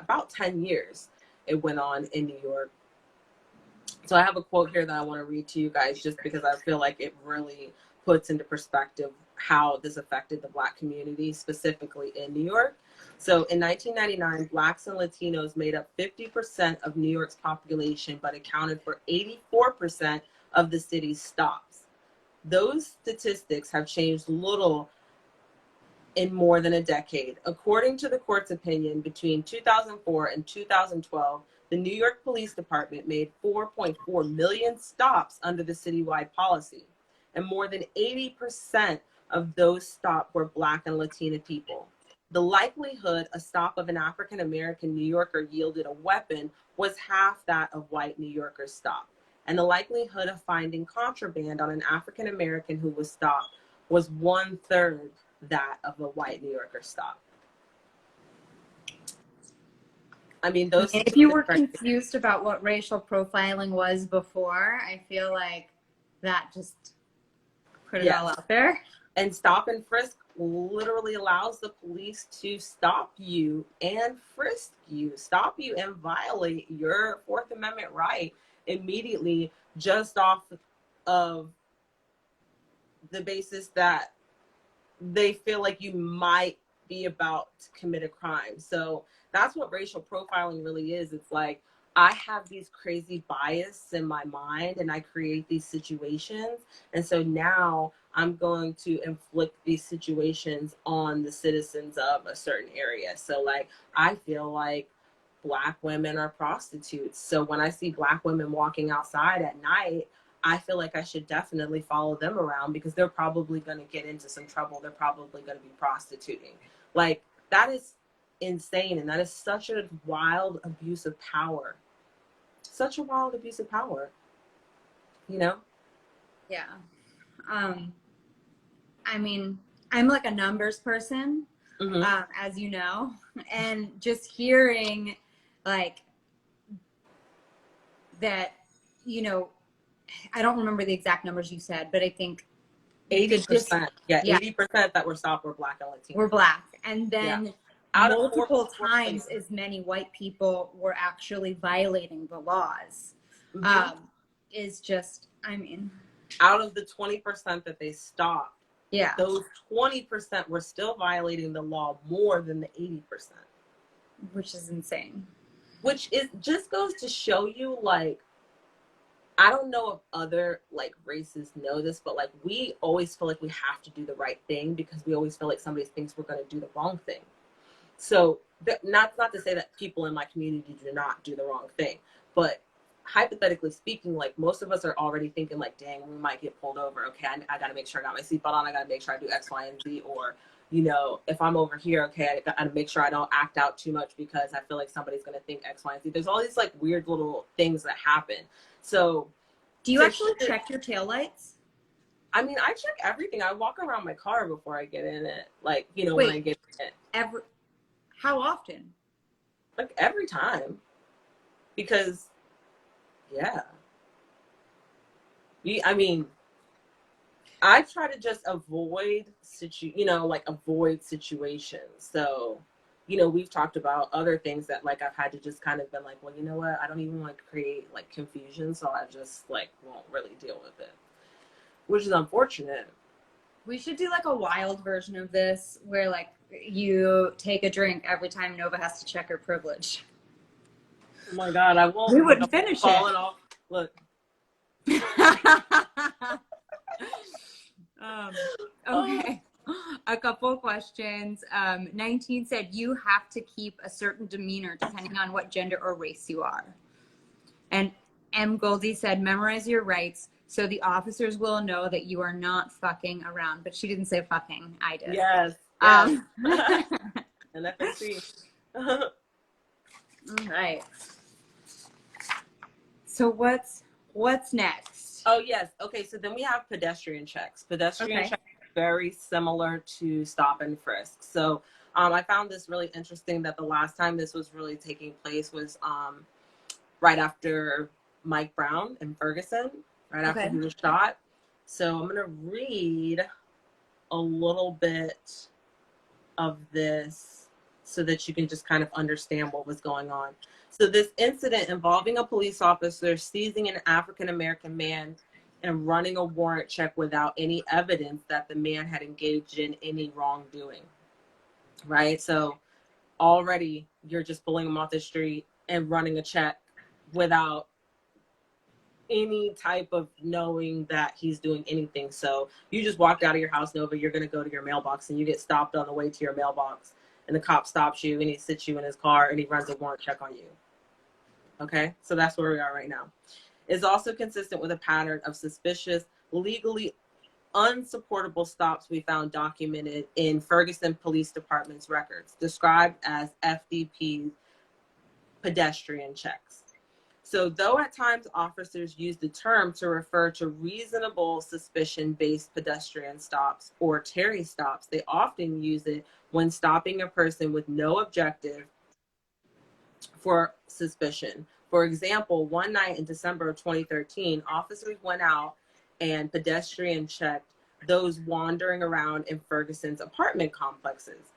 about 10 years it went on in New York. So I have a quote here that I want to read to you guys, just because I feel like it really puts into perspective how this affected the Black community, specifically in New York. So in 1999, Blacks and Latinos made up 50% of New York's population, but accounted for 84% of the city's stops. Those statistics have changed little in more than a decade. According to the court's opinion, between 2004 and 2012, the New York Police Department made 4.4 million stops under the citywide policy, and more than 80% of those stops were Black and Latina people. The likelihood a stop of an African American New Yorker yielded a weapon was half that of white New Yorkers' stop, and the likelihood of finding contraband on an African American who was stopped was 1/3 that of a white New Yorker stop. I mean, those. If you were confused about what racial profiling was before, I feel like that just put it all out there. And stop and frisk literally allows the police to stop you and frisk you, stop you and violate your Fourth Amendment right immediately, just off of the basis that they feel like you might be about to commit a crime. So that's what racial profiling really is. It's like, I have these crazy bias in my mind and I create these situations. And so now I'm going to inflict these situations on the citizens of a certain area. So like, I feel like Black women are prostitutes. So when I see Black women walking outside at night, I feel like I should definitely follow them around because they're probably going to get into some trouble. They're probably going to be prostituting. Like, that is insane. And that is such a wild abuse of power. Such a wild abuse of power. You know? Yeah. I mean, I'm like a numbers person, as you know, and just hearing like that, you know, I don't remember the exact numbers you said, but I think 80%. Yeah, 80% that were stopped were Black and Latino. Were Black. And then multiple times as many white people were actually violating the laws. Is just, I mean. Out of the 20% that they stopped, those 20% were still violating the law more than the 80%. Which is insane. Which is just goes to show you, like, I don't know if other like races know this, but like we always feel like we have to do the right thing because we always feel like somebody thinks we're going to do the wrong thing. So not to say that people in my community do not do the wrong thing, but hypothetically speaking, like most of us are already thinking like, dang, we might get pulled over. Okay, I got to make sure I got my seatbelt on. I got to make sure I do X, Y, and Z. Or, you know, if I'm over here, okay, I got to make sure I don't act out too much because I feel like somebody's going to think X, Y, and Z. There's all these like weird little things that happen. So do you actually check your taillights? I mean, I check everything. I walk around my car before I get in it. Like, you know, when I get in it. How often? Like every time. Because, yeah. I mean, I try to just avoid situations. So, you know, we've talked about other things that like I've had to just kind of been like, well, you know what? I don't even want to create like confusion, so I just like won't really deal with it, which is unfortunate. We should do like a wild version of this where like you take a drink every time Nova has to check her privilege. Oh my God, I won't. We wouldn't finish it. Off. Look. Okay. A couple of questions. 19 said you have to keep a certain demeanor depending on what gender or race you are. And M. Goldie said memorize your rights so the officers will know that you are not fucking around. But she didn't say fucking. I did. Yes. And FSC. All right. So what's next? Oh yes. Okay. So then we have pedestrian checks. Pedestrian checks are very similar to stop and frisk. So I found this really interesting that the last time this was really taking place was right after Mike Brown in Ferguson, right after he was shot. So I'm gonna read a little bit of this so that you can just kind of understand what was going on. So this incident involving a police officer seizing an African-American man and running a warrant check without any evidence that the man had engaged in any wrongdoing, right? So already you're just pulling him off the street and running a check without any type of knowing that he's doing anything. So you just walked out of your house, Nova, you're going to go to your mailbox, and you get stopped on the way to your mailbox, and the cop stops you and he sits you in his car and he runs a warrant check on you. Okay, so that's where we are right now. It's also consistent with a pattern of suspicious, legally unsupportable stops we found documented in Ferguson Police Department's records, described as FDP pedestrian checks. So though at times officers use the term to refer to reasonable suspicion-based pedestrian stops or Terry stops, they often use it when stopping a person with no objective for suspicion. For example, one night in December of 2013, officers went out and pedestrian checked those wandering around in Ferguson's apartment complexes.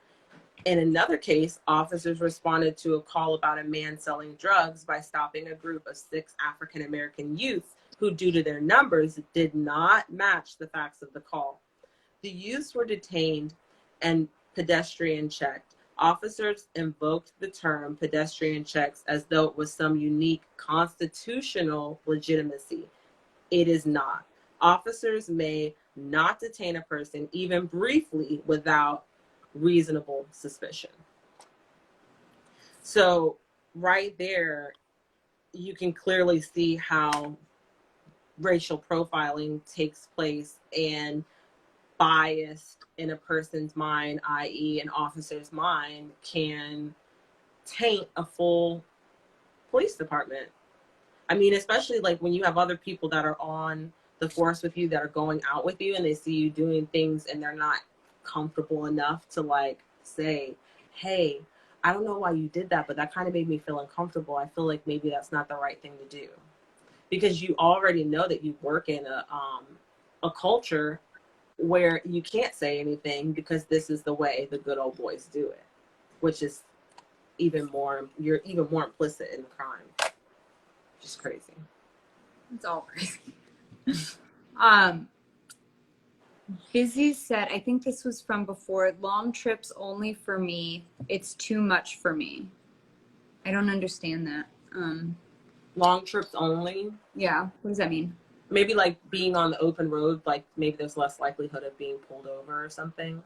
In another case, officers responded to a call about a man selling drugs by stopping a group of 6 African-American youths who, due to their numbers, did not match the facts of the call. The youths were detained and pedestrian checked. Officers invoked the term pedestrian checks as though it was some unique constitutional legitimacy. It is not. Officers may not detain a person, even briefly, without reasonable suspicion. So right there, you can clearly see how racial profiling takes place and bias in a person's mind, i.e. an officer's mind, can taint a full police department. I mean, especially like when you have other people that are on the force with you, that are going out with you, and they see you doing things and they're not comfortable enough to like say, hey, I don't know why you did that, but that kind of made me feel uncomfortable. I feel like maybe that's not the right thing to do. Because you already know that you work in a culture where you can't say anything because this is the way the good old boys do it, which is you're even more implicit in the crime. Just crazy. It's all crazy. Busy said, I think this was from before, long trips only for me. It's too much for me. I don't understand that. Long trips only? Yeah. What does that mean? Maybe like being on the open road, like maybe there's less likelihood of being pulled over or something.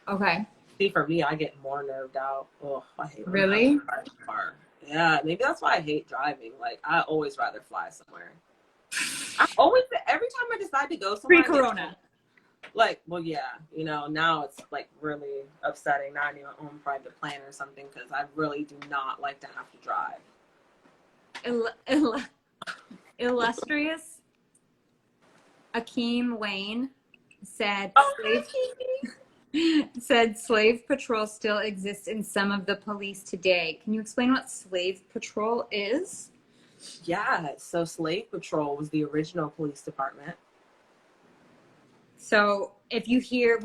Okay. See, for me, I get more nerved out. Oh, I hate really? Car. Yeah, maybe that's why I hate driving. Like, I always rather fly somewhere. Every time I decide to go somewhere, Pre-corona. Like, well, yeah, you know, now it's like really upsetting. Now I need my own private plane or something because I really do not like to have to drive. Illustrious Akeem Wayne said, slave patrol still exists in some of the police today. Can you explain what slave patrol is? Yeah, so slave patrol was the original police department. So when you hear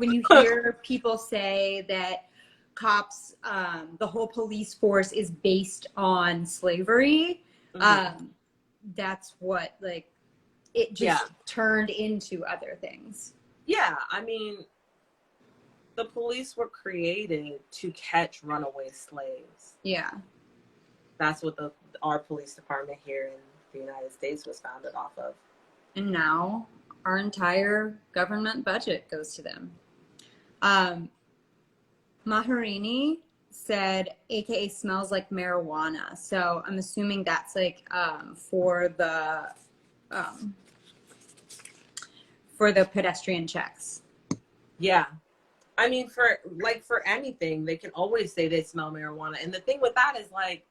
people say that cops, the whole police force is based on slavery, that's what, like, it just turned into other things. Yeah, I mean, the police were created to catch runaway slaves. Yeah. That's what our police department here in the United States was founded off of. And now our entire government budget goes to them. Maharini said, AKA smells like marijuana. So I'm assuming that's like for the pedestrian checks. Yeah. I mean, for anything, they can always say they smell marijuana. And the thing with that is, like,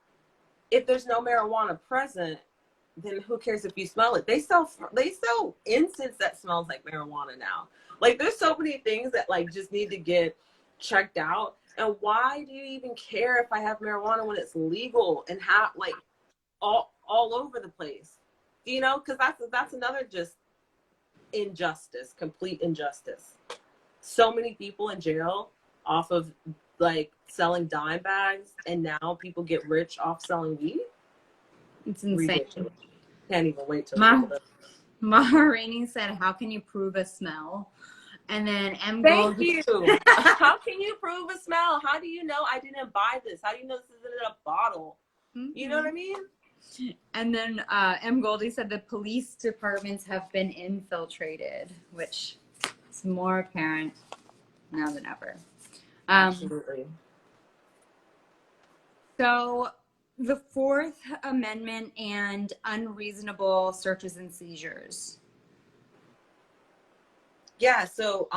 if there's no marijuana present, then who cares if you smell it? They sell incense that smells like marijuana now. Like, there's so many things that, like, just need to get checked out. And why do you even care if I have marijuana when it's legal and have, like, all over the place? You know, because that's another just injustice, complete injustice. So many people in jail off of, like, selling dime bags, and now people get rich off selling weed. It's insane. Ridiculous. Can't even wait to Maharini said, how can you prove a smell? And then M. Thank Goldie. you. How can you prove a smell? How do you know I didn't buy this? How do you know this isn't in a bottle? You know what I mean? And then M. Goldie said the police departments have been infiltrated, which is more apparent now than ever. Absolutely. So the Fourth Amendment and unreasonable searches and seizures. Yeah, so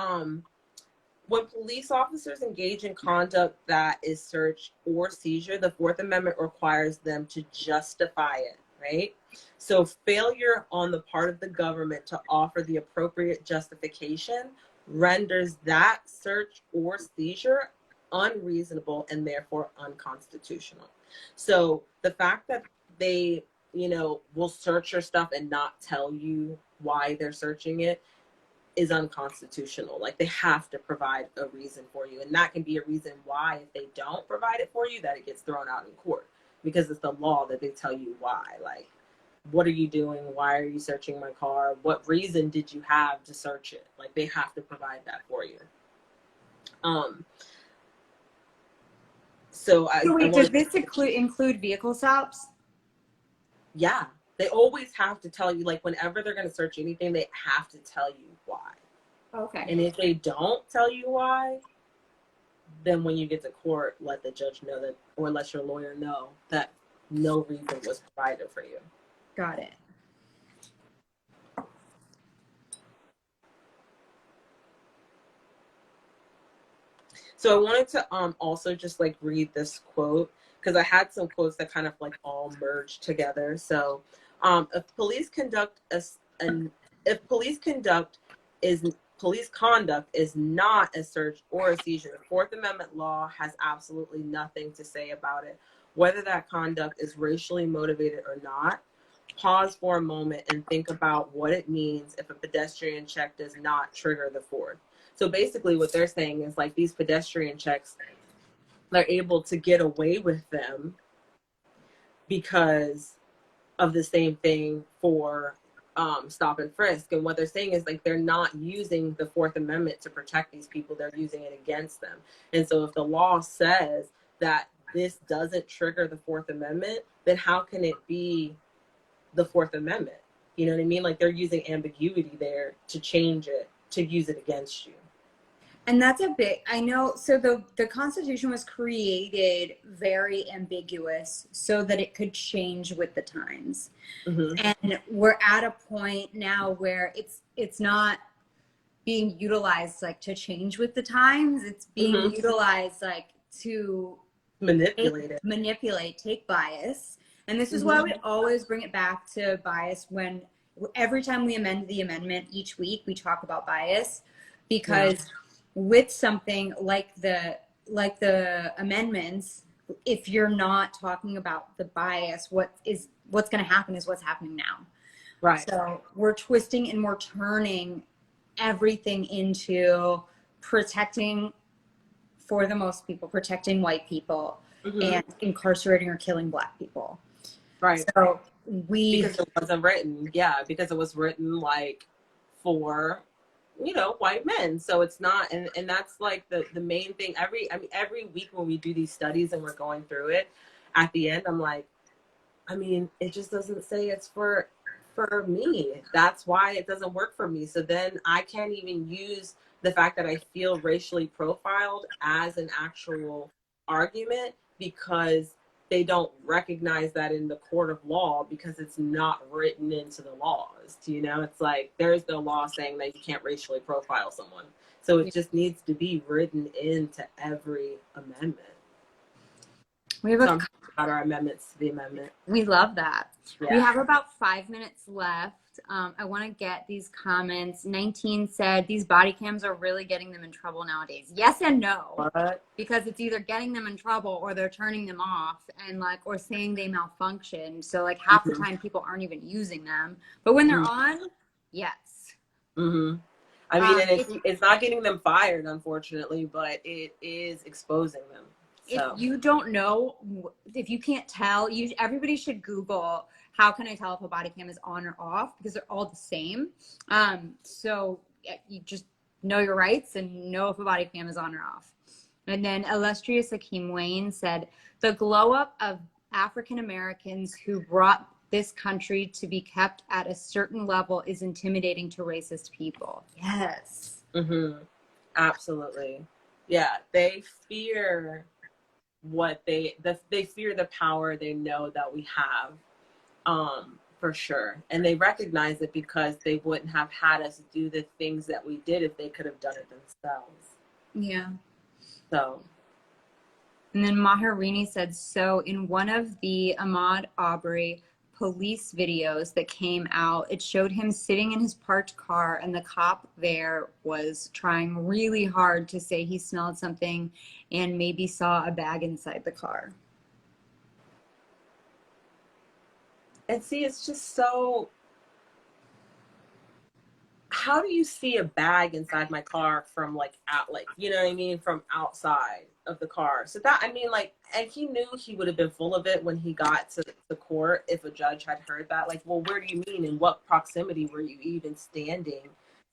when police officers engage in conduct that is search or seizure, the Fourth Amendment requires them to justify it, right? So failure on the part of the government to offer the appropriate justification renders that search or seizure unreasonable and therefore unconstitutional. So the fact that they, will search your stuff and not tell you why they're searching it is unconstitutional. Like, they have to provide a reason for you, and that can be a reason why, if they don't provide it for you, that it gets thrown out in court, because it's the law that they tell you why. Like, what are you doing? Why are you searching my car? What reason did you have to search it? Like, they have to provide that for you. So wait, does this include vehicle stops? Yeah, they always have to tell you, like, whenever they're going to search anything, they have to tell you why. Okay. And if they don't tell you why, then when you get to court, let the judge know that, or let your lawyer know that no reason was provided for you. Got it. So I wanted to also just like read this quote, because I had some quotes that kind of like all merged together. So if police conduct is not a search or a seizure, the Fourth Amendment law has absolutely nothing to say about it. Whether that conduct is racially motivated or not, pause for a moment and think about what it means if a pedestrian check does not trigger the Fourth. So basically what they're saying is, like, these pedestrian checks, they're able to get away with them because of the same thing for stop and frisk. And what they're saying is, like, they're not using the Fourth Amendment to protect these people. They're using it against them. And so if the law says that this doesn't trigger the Fourth Amendment, then how can it be the Fourth Amendment? You know what I mean? Like, they're using ambiguity there to change it, to use it against you. And that's a bit, I know, so the Constitution was created very ambiguous so that it could change with the times. Mm-hmm. And we're at a point now where it's not being utilized like to change with the times. It's being utilized like to manipulate, take bias. And this is why we always bring it back to bias. When every time we amend the amendment each week, we talk about bias, because with something like the amendments, if you're not talking about the bias, what's going to happen is what's happening now. Right. So we're twisting and we're turning everything into protecting, for the most people, protecting white people and incarcerating or killing Black people. Right. So because it wasn't written. Yeah, because it was written like for, white men. So it's not, and that's like the main thing. Every week when we do these studies and we're going through it, at the end I'm like, it just doesn't say it's for me. That's why it doesn't work for me. So then I can't even use the fact that I feel racially profiled as an actual argument, because they don't recognize that in the court of law, because it's not written into the laws. It's like there's no law saying that you can't racially profile someone. So it just needs to be written into every amendment. We have about our amendments to the amendment. We love that. Yeah. We have about 5 minutes left. I want to get these comments. 19 said these body cams are really getting them in trouble nowadays. Yes and no. What? Because it's either getting them in trouble or they're turning them off and or saying they malfunction. So half the time people aren't even using them. But when they're on, yes. And it's not getting them fired, unfortunately, but it is exposing them. So. If you don't know, if you can't tell, everybody should Google, how can I tell if a body cam is on or off? Because they're all the same. So you just know your rights and know if a body cam is on or off. And then illustrious Akeem Wayne said, the glow up of African Americans who brought this country to be kept at a certain level is intimidating to racist people. Yes. Absolutely. Yeah, they fear they fear the power they know that we have, for sure. And they recognize it because they wouldn't have had us do the things that we did if they could have done it themselves. Yeah. So. And then Maharini said, so in one of the Ahmaud Arbery police videos that came out, it showed him sitting in his parked car and the cop there was trying really hard to say he smelled something and maybe saw a bag inside the car. And see, it's just so, how do you see a bag inside my car from like out, like, you know what I mean, from outside of the car? So that, I mean, like, and he knew he would have been full of it when he got to the court if a judge had heard that. Like, well, where do you mean? In what proximity were you even standing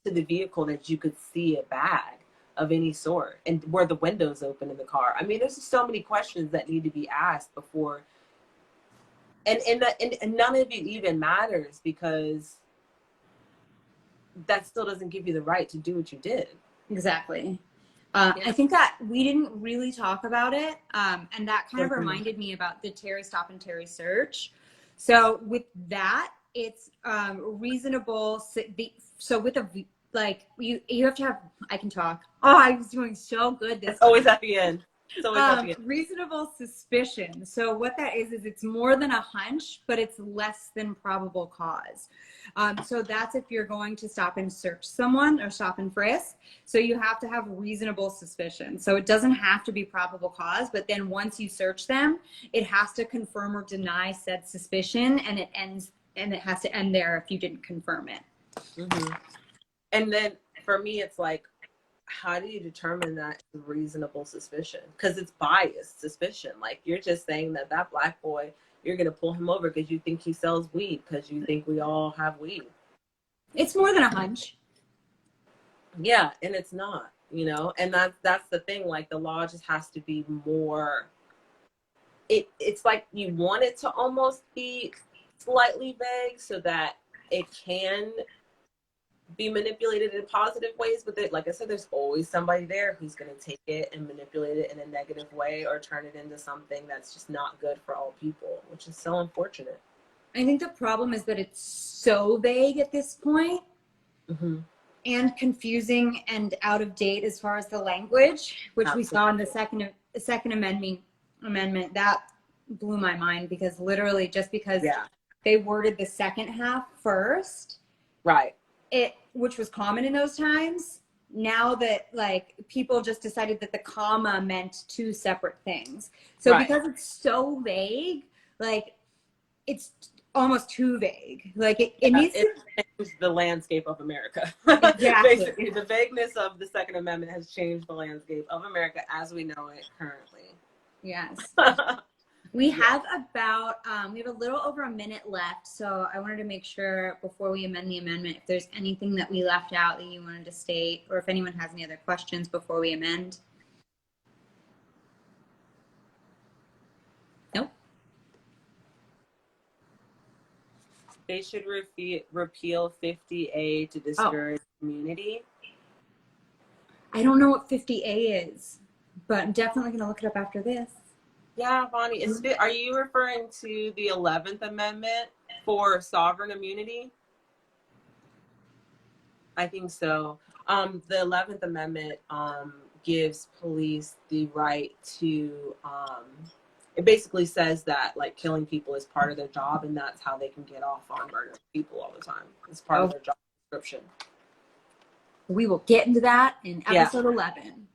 to the vehicle that you could see a bag of any sort? And were the windows open in the car? I mean, there's just so many questions that need to be asked before. And none of it even matters because that still doesn't give you the right to do what you did. Exactly. I think that we didn't really talk about it. And that kind of reminded me about the Terry stop and Terry search. So with that, it's reasonable. So with a, like, you have to have, I can talk. Oh, I was doing so good this It's always at the end. Reasonable suspicion. So what that is it's more than a hunch, but it's less than probable cause. So that's if you're going to stop and search someone or stop and frisk. So you have to have reasonable suspicion. So it doesn't have to be probable cause, but then once you search them, it has to confirm or deny said suspicion, and it has to end there if you didn't confirm it. Mm-hmm. And then for me, it's like, how do you determine that reasonable suspicion? Because it's biased suspicion. Like, you're just saying that black boy, you're going to pull him over because you think he sells weed, because you think we all have weed. It's more than a hunch. Yeah, and it's not, you know, and that's the thing. Like, the law just has to be more, it's like you want it to almost be slightly vague so that it can be manipulated in positive ways, but like I said, there's always somebody there who's going to take it and manipulate it in a negative way or turn it into something that's just not good for all people, which is so unfortunate. I think the problem is that it's so vague at this point, and confusing and out of date as far as the language, which we saw in the second amendment. That blew my mind, because literally just because they worded the second half first, right, which was common in those times, now that like people just decided that the comma meant two separate things. So because it's so vague, like it's almost too vague. Like it needs to change the landscape of America. Exactly. Basically, the vagueness of the Second Amendment has changed the landscape of America as we know it currently. Yes. We have about, we have a little over a minute left, so I wanted to make sure before we amend the amendment, if there's anything that we left out that you wanted to state, or if anyone has any other questions before we amend. Nope. They should repeal 50A to discourage immunity. I don't know what 50A is, but I'm definitely going to look it up after this. Yeah, Bonnie, are you referring to the 11th Amendment for sovereign immunity? I think so. The 11th Amendment gives police the right to, it basically says that like killing people is part of their job, and that's how they can get off on murdering people all the time. It's part of their job description. We will get into that in episode 11.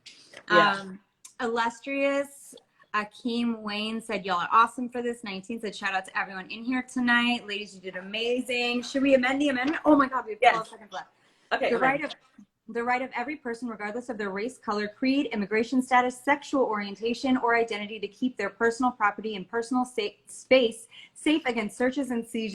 Illustrious Akeem Wayne said, y'all are awesome for this. 19 said, shout out to everyone in here tonight. Ladies, you did amazing. Should we amend the amendment? Oh my God, we have 12 seconds left. Okay. The right of every person, regardless of their race, color, creed, immigration status, sexual orientation, or identity, to keep their personal property and personal space safe against searches and seizures